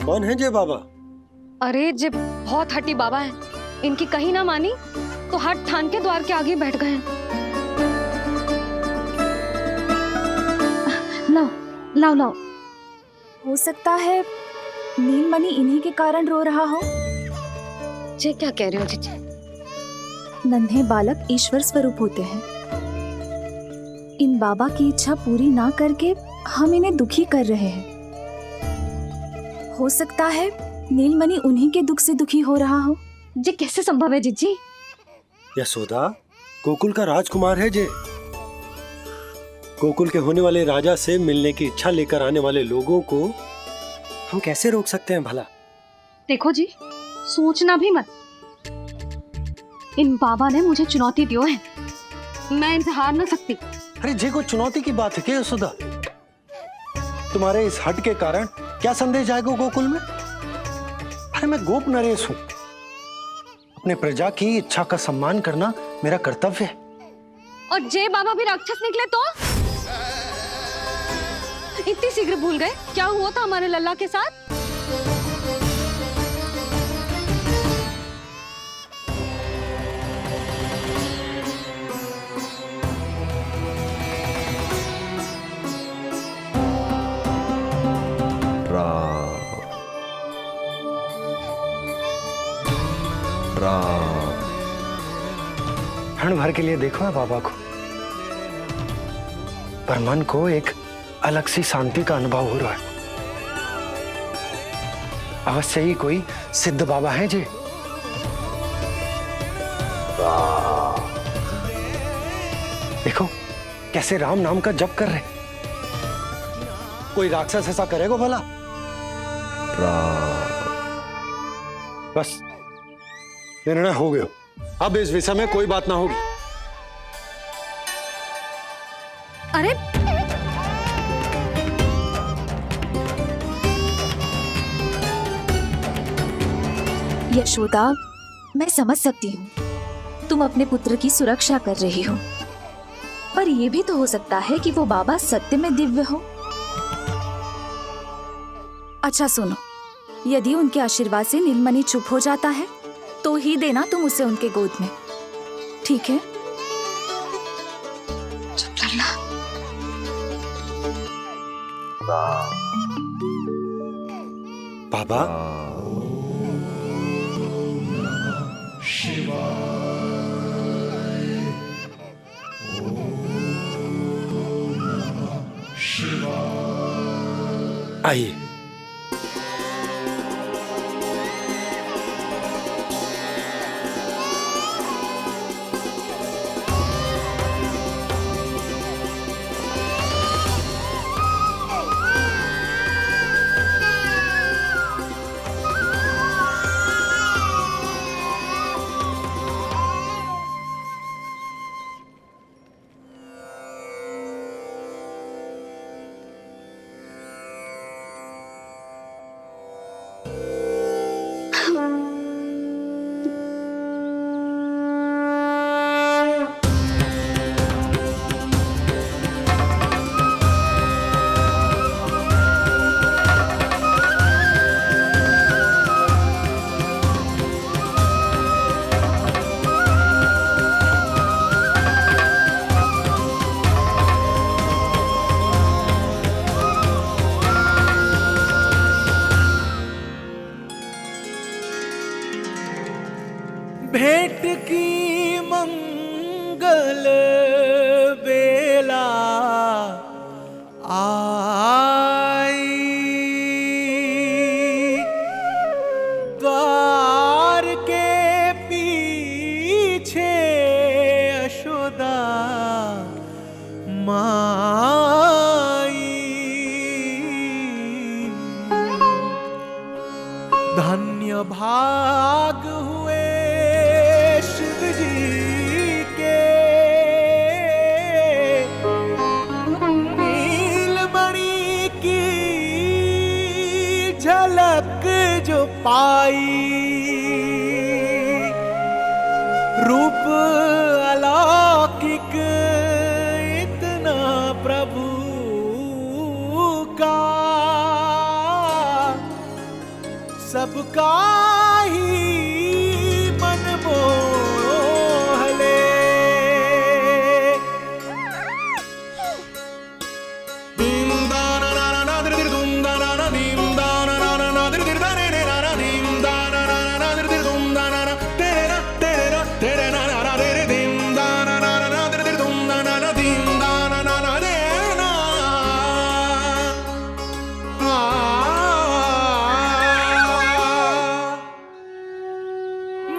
कौन है जय बाबा? अरे जे बहुत हट्टी बाबा है, इनकी कहीं ना मानी तो हट ठान के द्वार के आगे बैठ गए हैं। लाओ लाओ लाओ। हो सकता है नीलमणि इन्हीं के कारण रो रहा हो। जे क्या कह रहे हो जीजी? नन्हे बालक ईश्वर स्वरूप होते हैं। इन बाबा की इच्छा पूरी ना करके हम इन्हें दुखी कर रहे हैं। हो सकता है नीलमणि उन्हीं के दुख से दुखी हो रहा हो। जे कैसे संभव है जीजी? यशोदा, गोकुल का राजकुमार है जय। गोकुल के होने वाले राजा से मिलने की इच्छा लेकर आने वाले लोगों को हम कैसे रोक सकते हैं भला? देखो जी, सोचना भी मत। इन बाबा ने मुझे चुनौती दियो है, मैं इनसे हार ना सकती। अरे जी, कोई चुनौती की बात है क्या यशोदा? तुम्हारे इस हट के कारण क्या संदेश आएगा गोकुल में? अरे मैं गोप नरेश हूं। अपने प्रजा की इच्छा का सम्मान करना मेरा कर्तव्य है। और जय बाबा भी राक्षस निकले तो? इतनी शीघ्र भूल गए क्या हुआ था हमारे लल्ला के साथ? क्षण भर के लिए देखो है बाबा को, पर मन को एक अलग सी शांति का अनुभव हो रहा है। अवश्य ही कोई सिद्ध बाबा है जी। देखो कैसे राम नाम का जप कर रहे। कोई राक्षस ऐसा करेगा भला? बस निर्णय हो गया, अब इस विषय में कोई बात ना होगी। अरे यशोदा, मैं समझ सकती हूँ तुम अपने पुत्र की सुरक्षा कर रही हो, पर यह भी तो हो सकता है कि वो बाबा सत्य में दिव्य हो। अच्छा सुनो, यदि उनके आशीर्वाद से नीलमणि चुप हो जाता है तो ही देना तुम उसे उनके गोद में, ठीक है? चुप करना। बाबा, आइए। भेंट की मंगल बेला आई, द्वार के पीछे यशोदा माई। धन्य भाग हुए शिव जी के, नीलमणि की झलक जो पाई। रूप अलौकिक इतना प्रभु का, सबका ही मन मोह ले।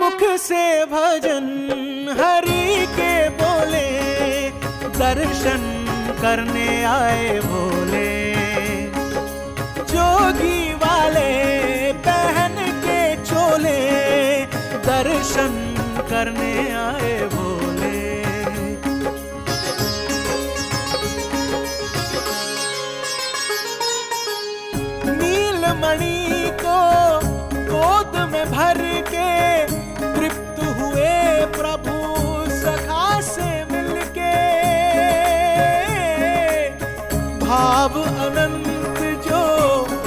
मुख से भजन हरि के बोले, दर्शन करने आए भोले। जोगी वाले पहन के चोले, दर्शन करने आए भोले। नीलमणि को गोद में भर के तृप्त हुए प्रभु सखा से मिलके। भाव अनंत जो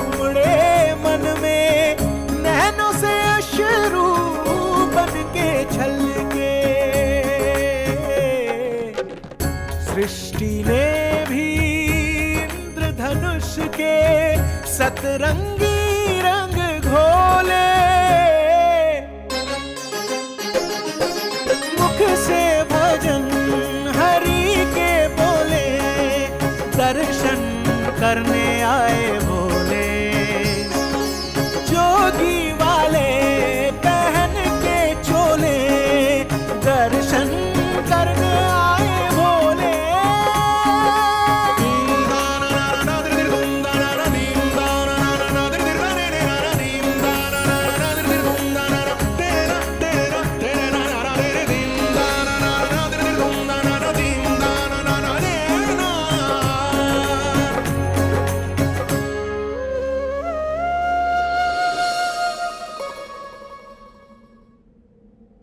उमड़े मन में, नैनों से अश्रु बन के छलके। सृष्टि ने भी इंद्रधनुष के सतरंगी रंग घोले। मुख से भजन हरि के बोले, दर्शन करने आए भोले। जोगी वाले पहन के चोले, दर्शन करने आए भोले।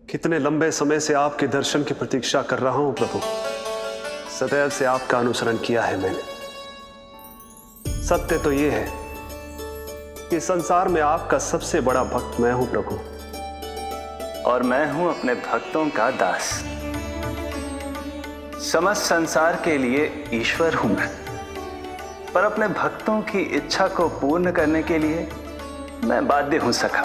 कितने लंबे समय से आपके दर्शन की प्रतीक्षा कर रहा हूं प्रभु। सदैव से आपका अनुसरण किया है मैंने। सत्य तो यह है कि संसार में आपका सबसे बड़ा भक्त मैं हूं प्रभु, और मैं हूं अपने भक्तों का दास। समस्त संसार के लिए ईश्वर हूं मैं, पर अपने भक्तों की इच्छा को पूर्ण करने के लिए मैं बाध्य हूं सखा।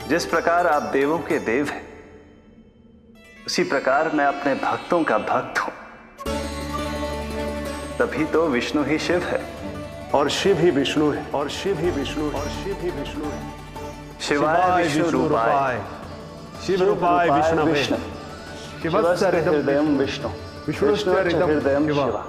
जिस प्रकार आप देवों के देव हैं, उसी प्रकार मैं अपने भक्तों का भक्त हूं। तभी तो विष्णु ही शिव है, और शिव ही विष्णु है, और शिव ही विष्णु है, और शिव ही विष्णु है। शिवाय विष्णु रूपाय, शिव रूपाय विष्णवे, शिवस्य हृदयं विष्णु, विष्णुश्च हृदयं शिव।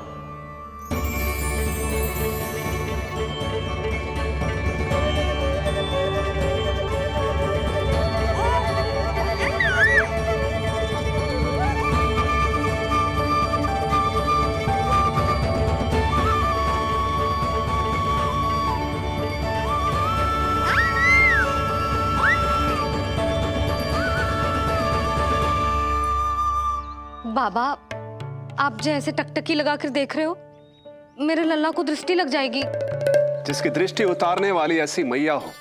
बाबा, आप जो ऐसे टकटकी लगाकर देख रहे हो, मेरे लल्ला को दृष्टि लग जाएगी। जिसकी दृष्टि उतारने वाली ऐसी मैया हो,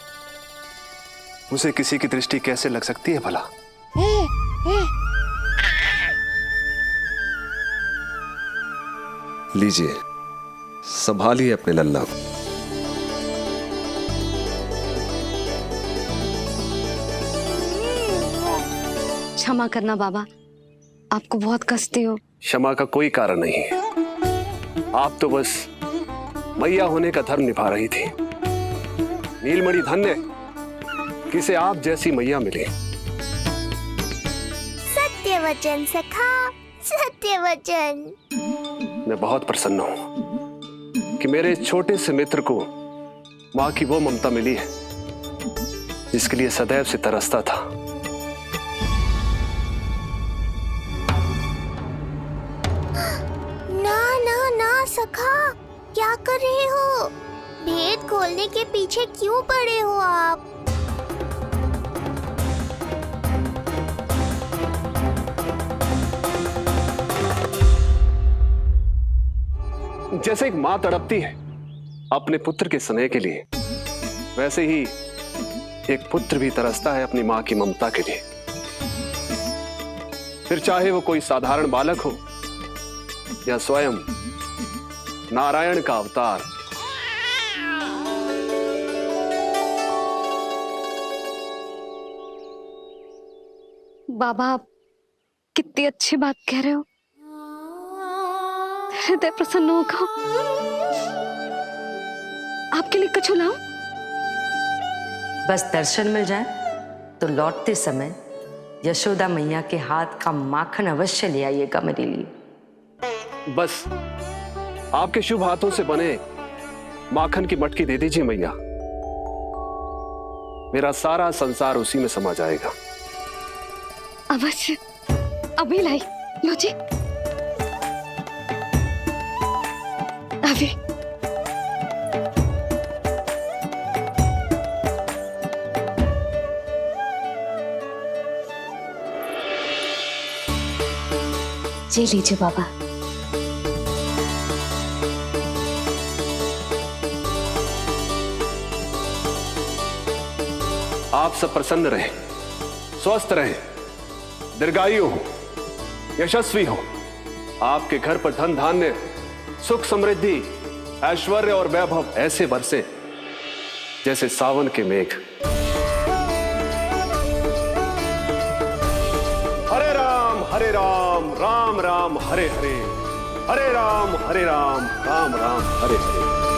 उसे किसी की दृष्टि कैसे लग सकती है भला? लीजिए, संभालिए अपने लल्ला को। क्षमा करना बाबा, आपको बहुत कष्ट हो। क्षमा का कोई कारण नहीं है। आप तो बस मैया होने का धर्म निभा रही थी। नीलमणि धन्य किसे आप जैसी मैया मिले। सत्य वचन सखा, सत्य वचन। मैं बहुत प्रसन्न हूं कि मेरे इस छोटे से मित्र को मां की वो ममता मिली है जिसके लिए सदैव से तरसता था। सखा, क्या कर रहे हो? भेद खोलने के पीछे क्यों पड़े हो आप? जैसे एक मां तड़पती है अपने पुत्र के स्नेह के लिए, वैसे ही एक पुत्र भी तरसता है अपनी मां की ममता के लिए, फिर चाहे वो कोई साधारण बालक हो या स्वयं नारायण का अवतार। बाबा, आप कितनी अच्छी बात कह रहे हो। हृदय प्रसन्न होगा। आपके लिए कछु लाऊं? बस दर्शन मिल जाए तो लौटते समय यशोदा मैया के हाथ का माखन अवश्य ले आइएगा मेरे लिए। बस आपके शुभ हाथों से बने माखन की मटकी दे दीजिए मैया, मेरा सारा संसार उसी में समा जाएगा। अवश्य, अभी लाई। लो जी, अभी। ये लीजिए बाबा। आप सब प्रसन्न रहें, स्वस्थ रहें, दीर्घायु हो, यशस्वी हो। आपके घर पर धन धान्य, सुख समृद्धि, ऐश्वर्य और वैभव ऐसे बरसे जैसे सावन के मेघ। हरे राम राम राम हरे हरे, हरे राम राम राम हरे हरे।